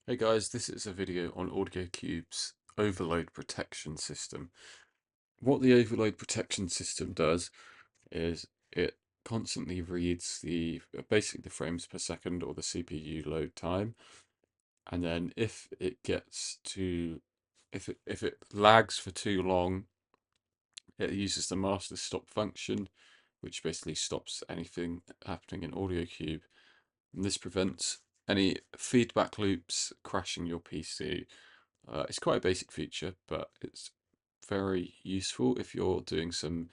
Hey guys, this is a video on Audiocube's overload protection system. What the overload protection system does is it constantly reads basically the frames per second or the CPU load time, and then if it lags for too long, it uses the master stop function, which basically stops anything happening in Audiocube, and this prevents any feedback loops crashing your PC. It's quite a basic feature, but it's very useful if you're doing some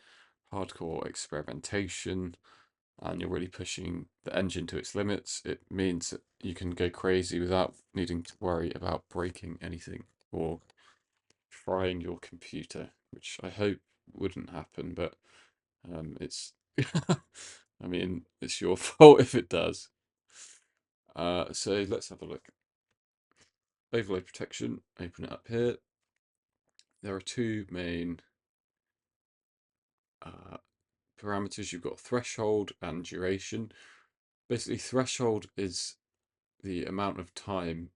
hardcore experimentation and you're really pushing the engine to its limits. It means that you can go crazy without needing to worry about breaking anything or frying your computer, which I hope wouldn't happen, but it's I mean, it's your fault if it does. So let's have a look. Overlay protection, open it up here. There are two main uh, parameters. You've got threshold and duration. Basically, threshold is the amount of time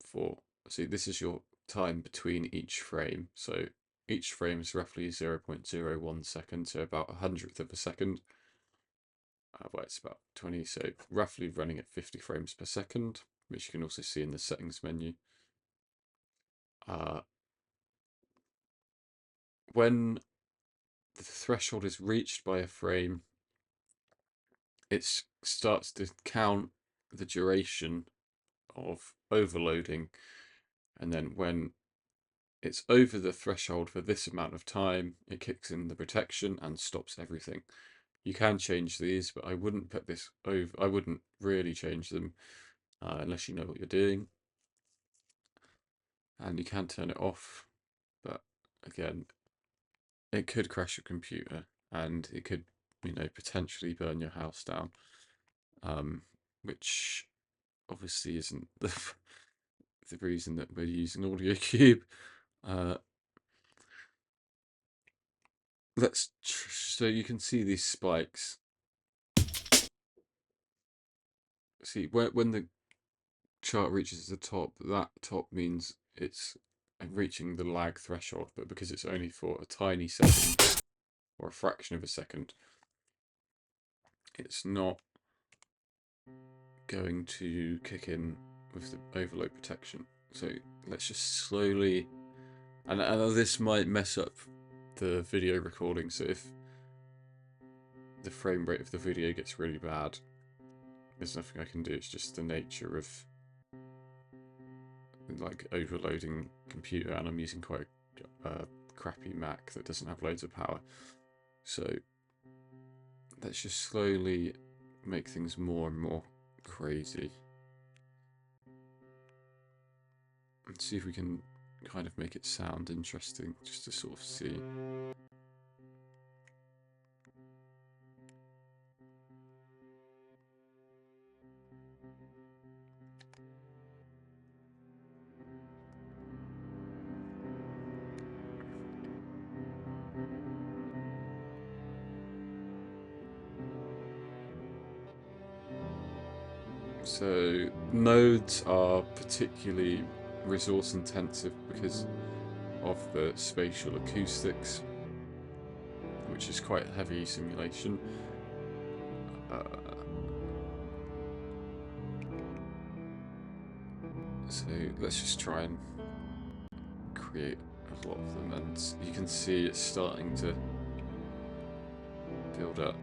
see, this is your time between each frame. So each frame is roughly 0.01 seconds, so about a hundredth of a second. Well, it's about 20, so roughly running at 50 frames per second, which you can also see in the settings menu. Uh, when the threshold is reached by a frame, it starts to count the duration of overloading, and then when it's over the threshold for this amount of time, it kicks in the protection and stops everything. You can change these, but I wouldn't put this over. I wouldn't really change them unless you know what you're doing. And you can turn it off, but again, it could crash your computer and it could, potentially burn your house down, which obviously isn't the reason that we're using Audiocube. Uh, so you can see these spikes. See, when the chart reaches the top, that top means it's reaching the lag threshold, but because it's only for a tiny second or a fraction of a second, it's not going to kick in with the overload protection. So let's just slowly, and this might mess up the video recording, so if the frame rate of the video gets really bad, there's nothing I can do. It's just the nature of like overloading computer, and I'm using quite a crappy Mac that doesn't have loads of power. So let's just slowly make things more and more crazy and see if we can kind of make it sound interesting, just to sort of see. So nodes are particularly resource intensive because of the spatial acoustics, which is quite heavy simulation. Uh, so let's just try and create a lot of them, and you can see it's starting to build up.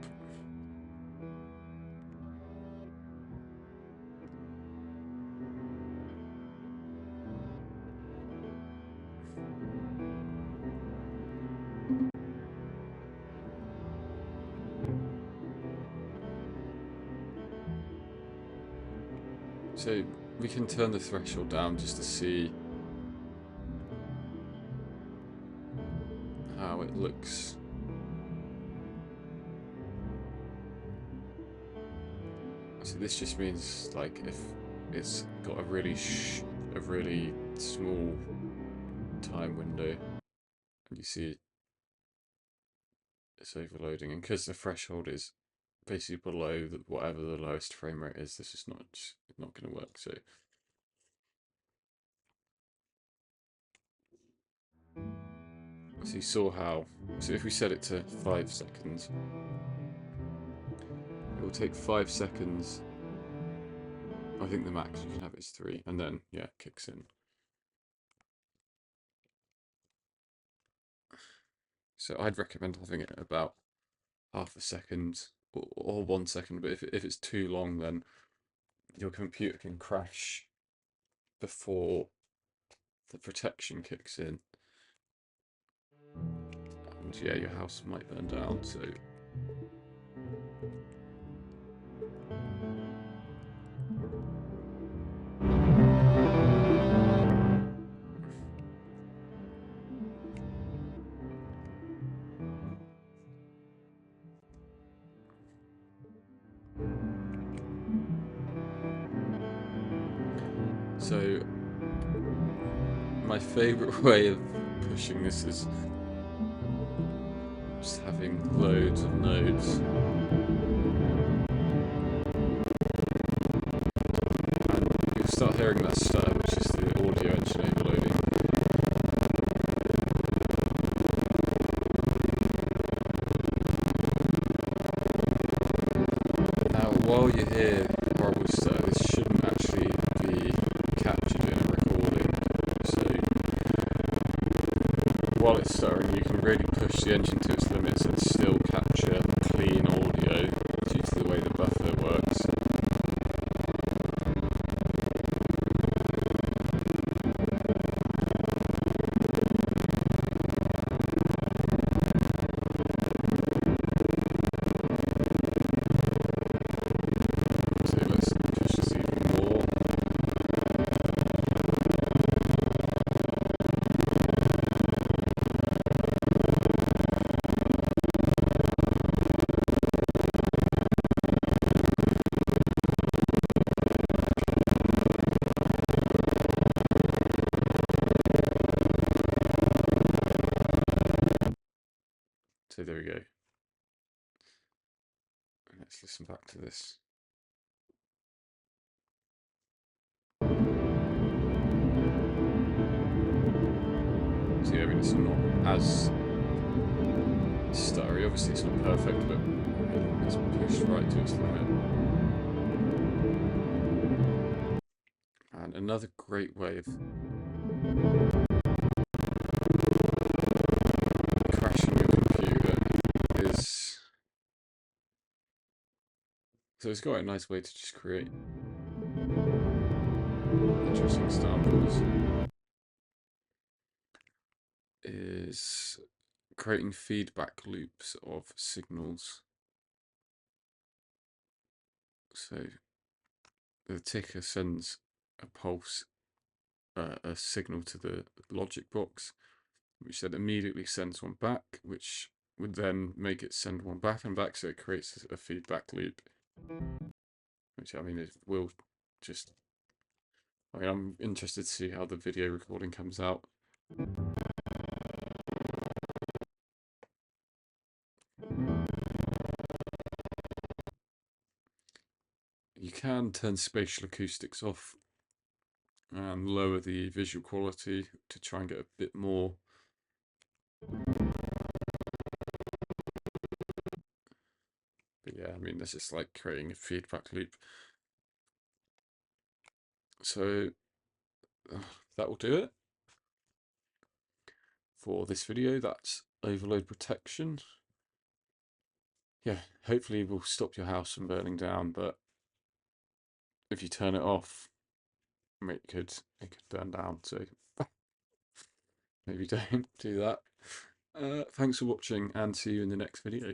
So we can turn the threshold down just to see how it looks. So this just means like if it's got a really small time window, and you see it's overloading, and because the threshold is basically below whatever the lowest frame rate is, this is not going to work. So So you saw how, so if we set it to 5 seconds, it will take 5 seconds. I think the max you can have is 3, and then, yeah, it kicks in. So I'd recommend having it about half a second or 1 second, but if it's too long, then your computer can crash before the protection kicks in. And yeah, your house might burn down, so so my favorite way of pushing this is just having loads of nodes. And you'll start hearing that stutter, which is the audio engine overloading. Now, while you hear horrible stutter, this shouldn't actually be captured in a recording. So, while it's stuttering, you can really push the engine to its limits and still capture clean audio due to the way the buffer works. So let's push this even more. So there we go. Let's listen back to this. So yeah, I mean, it's not as stuttery. Obviously, it's not perfect, but it's pushed right to its limit. And another great way of crashing your computer is, so it's got a nice way to just create interesting samples, is creating feedback loops of signals. So the ticker sends a pulse, a signal to the logic box, which then immediately sends one back, which would then make it send one back and back, so it creates a feedback loop. Which, I mean, it will just, I mean, I'm interested to see how the video recording comes out. You can turn spatial acoustics off and lower the visual quality to try and get a bit more but yeah, I mean, this is like creating a feedback loop. So that will do it for this video. That's overload protection. Yeah, hopefully it will stop your house from burning down, but if you turn it off, it could burn down, so maybe don't do that. Thanks for watching, and see you in the next video.